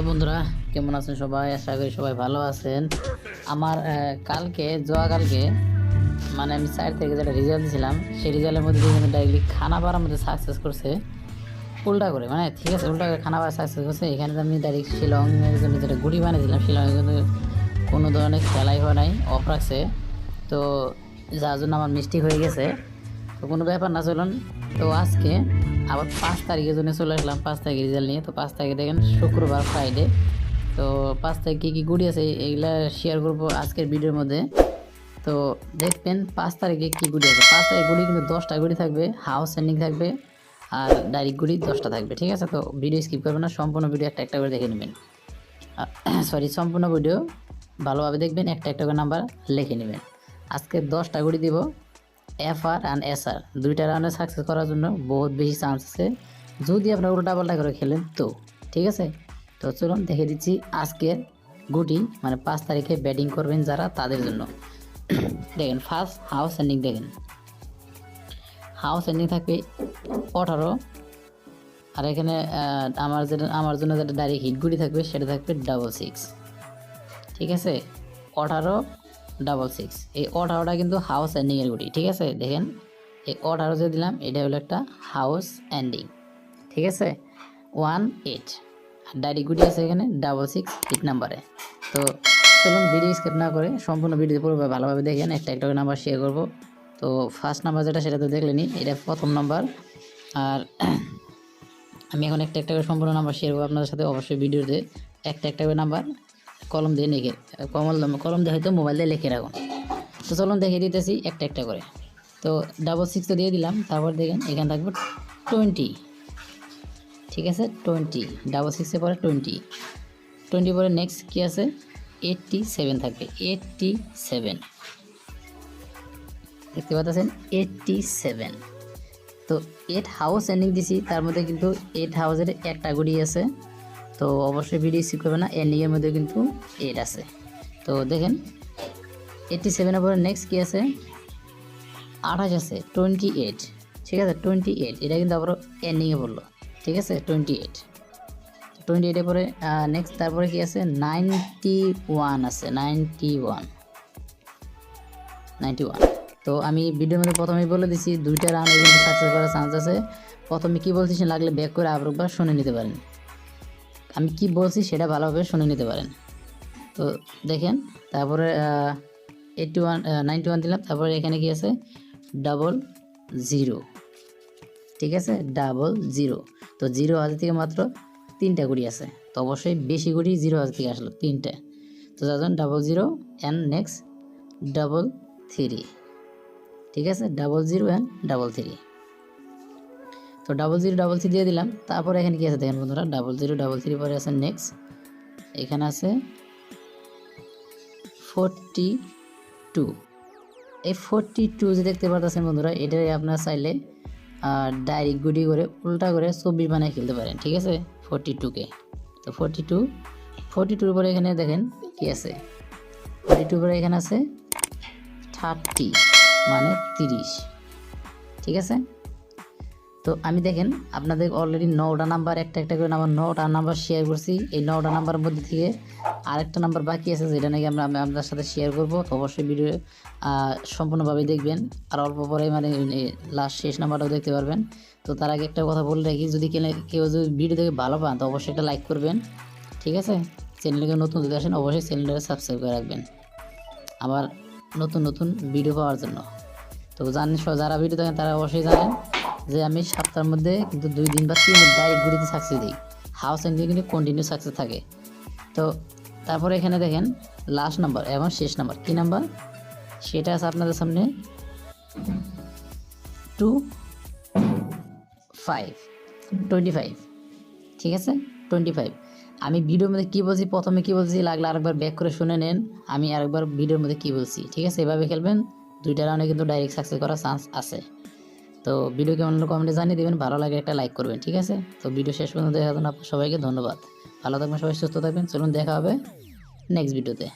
Hello বন্ধুরা, কেমন আছেন সবাই? আশা করি সবাই ভালো আছেন। আমার কালকে মানে আমি সাইড থেকে যেটা রেজাল্ট দিয়েছিলাম সেই রেজাল্টের মধ্যে কিন্তু ডাইরেক্টলি খানা পাড়ার মধ্যে সাকসেস করছে উল্টা করে, মানে ঠিক আছে উল্টা করে খানা পাড়া সাকসেস করছে। এখানে আমি ডাইরেক্ট শিলংয়ের জন্য যেটা গুড়ি বানিয়েছিলাম শিলংয়ের জন্য কোনো ধরনের খেলাই হয় নাই, অফ রাখছে। তো যার জন্য আমার মিস্টেক হয়ে গেছে, তো কোনো ব্যাপার না। চলুন তো আজকে আবার 5 তারিখের জন্য চলে আসলাম, 5 তারিখের রেজাল্ট নিয়ে। তো 5 তারিখে দেখেন শুক্রবার ফ্রাইডে। তো 5 তারিখ কী কী গুড়ি আছে এইগুলা শেয়ার করবো আজকের ভিডিওর মধ্যে। তো দেখবেন 5 তারিখে কী গুড়ি আছে। 5 তারিখ গুড়ি কিন্তু 10টা গুড়ি থাকবে, হাউস এন্ডিং থাকবে, আর ডাইরেক্ট গুড়ি 10টা থাকবে, ঠিক আছে? তো ভিডিও স্কিপ করবেন না, সম্পূর্ণ ভিডিও একটা একটা করে দেখে নেবেন। সম্পূর্ণ ভিডিও ভালোভাবে দেখবেন, একটা একটা করে নাম্বার লিখে নেবেন। আজকে 10টা গুড়ি দিব। FR অ্যান্ড SR দুইটা রাউন্ডে সাকসেস করার জন্য বহুত বেশি চান্স আছে যদি আপনারা উল্টা পাল্টা করে খেলেন তো, ঠিক আছে? তো চলুন দেখে দিচ্ছি আজকের গুটি, মানে 5 তারিখে ব্যাটিং করবেন যারা তাদের জন্য। দেখেন ফার্স্ট হাউস এন্ডিং, দেখেন হাউস এন্ডিং থাকবে 18, আর এখানে আমার জন্য যেটা ডাইরেক্ট হিট গুটি থাকবে সেটা থাকবে 66, ঠিক আছে? 18 66, এই 18টা কিন্তু হাউস এন্ডিংয়ের গুটি, ঠিক আছে? দেখেন এই 18 যে দিলাম এটা হলো একটা হাউস এন্ডিং, ঠিক আছে? 18 আর ডাইরেক্ট গুটি আছে এখানে 66 হিট নাম্বারে। তো চলুন ভিডিও স্কিপ না করে সম্পূর্ণ ভিডিও পুরো ভালোভাবে দেখেন, একটা একটা করে নাম্বার শেয়ার করবো। তো ফার্স্ট নাম্বার যেটা সেটা তো দেখলেনি, এটা প্রথম নাম্বার। আর আমি এখন একটা একটা করে সম্পূর্ণ নাম্বার শেয়ার করবো আপনাদের সাথে। অবশ্যই ভিডিওতে একটা একটা করে নাম্বার কলম দিয়ে লিখে, কলম দিয়ে হয়তো মোবাইল দিয়ে লিখে রাখুন। তো চলুন দেখে দিতেছি একটা একটা করে। তো 66 তো দিয়ে দিলাম, তারপর দেখেন এখানে থাকবে 20, ঠিক আছে? 20 66-এ পরে 20 পরে নেক্সট কী আছে? 87 থাকবে, 87 দেখতে পাচ্ছেন 87। তো 8 হাউস এন্ডিং দিছি, তার মধ্যে কিন্তু 8 হাউসের একটা গুড়ি আছে। তো অবশ্যই ভিডিও স্কিপ করবে না, এন্ডিংয়ের মধ্যে কিন্তু 8 আছে। তো দেখেন 87-এর পরে নেক্সট কী আছে? 28 আছে, 28, ঠিক আছে? 28 এটা কিন্তু আবার এন্ডিংয়ে পড়লো, ঠিক আছে? 28-এর পরে নেক্সট তারপরে কি আছে? 91 আছে, 91। তো আমি ভিডিওর মধ্যে প্রথমেই বলে দিছি দুইটা রাউন্ডে কিন্তু সাকসেস করার চান্স আছে। প্রথমে কি বলছি সে লাগলে ব্যাক করে আবার একবার শুনে নিতে পারেন, আমি কি বলছি সেটা ভালোভাবে শুনে নিতে পারেন। তো দেখেন তারপরে 91 দিলাম, তারপরে এখানে কি আছে? 00, ঠিক আছে? 00। তো 0,000 থেকে মাত্র 3টা গুড়ি আছে, তো অবশ্যই বেশি গুড়ি 0,000 থেকে আসলো 3টে। তো যার জন্য 00 অ্যান্ড নেক্সট 33, ঠিক আছে? 00 অ্যান্ড 33। তো 00 দিয়ে দিলাম, তারপরে এখানে কি আছে দেখেন বন্ধুরা? 00 পরে আছে নেক্সট, এখানে আছে 42। এই 42 যে দেখতে পারতেছেন বন্ধুরা, এটাই আপনারা চাইলে ডাইরেক্ট গুটি করে উল্টা করে 24 বানিয়ে খেলতে পারেন, ঠিক আছে? 42-কে। তো 42 পরে এখানে দেখেন কি আছে? 42 পরে এখানে আছে 30, মানে 30, ঠিক আছে? তো আমি দেখেন আপনাদের অলরেডি 9টা নাম্বার একটা একটা করে 9টা নাম্বার শেয়ার করছি। এই 9টা নাম্বারের মধ্যে থেকে আরেকটা নাম্বার বাকি আছে যেটা নাকি আমি আপনার সাথে শেয়ার করব। তো অবশ্যই ভিডিও সম্পূর্ণভাবে দেখবেন, আর অল্প পরে মানে লাস্ট শেষ নাম্বারটাও দেখতে পারবেন। তো তার আগে একটা কথা বলে রাখি, যদি কেউ যদি ভিডিও দেখে ভালো পান তো অবশ্যই একটা লাইক করবেন, ঠিক আছে? চ্যানেলকে নতুন যদি আসেন অবশ্যই চ্যানেলটাকে সাবস্ক্রাইব করে রাখবেন আবার নতুন ভিডিও পাওয়ার জন্য। তো জানেন যারা ভিডিও দেখেন তারা অবশ্যই জানেন যে আমি সপ্তাহের মধ্যে কিন্তু 2 দিন বা 3 দিন ডাইরেক্ট গুড়িতে সাকসেস দিই, হাউস এন্ডিং কিন্তু কন্টিনিউ সাকসেস থাকে। তো তারপরে এখানে দেখেন লাস্ট নাম্বার এবং শেষ নাম্বার কী নাম্বার সেটা আছে আপনাদের সামনে 25, ঠিক আছে? 25 আমি ভিডিওর মধ্যে কী বলছি, প্রথমে কী বলছি লাগলে আরেকবার ব্যাক করে শুনে নেন, আমি আরেকবার ভিডিওর মধ্যে কী বলছি, ঠিক আছে? এভাবে খেলবেন, দুইটা রাউন্ডে কিন্তু ডাইরেক্ট সাকসেস করার চান্স আছে। তো ভিডিও কেমন হলো কমেন্টে জানিয়ে দেবেন, ভালো লাগে একটা লাইক করবেন, ঠিক আছে? তো ভিডিও শেষ পর্যন্ত দেখার জন্য আপনার সবাইকে ধন্যবাদ। ভালো থাকবেন সবাই, সুস্থ থাকবেন। চলুন দেখা হবে নেক্সট ভিডিওতে।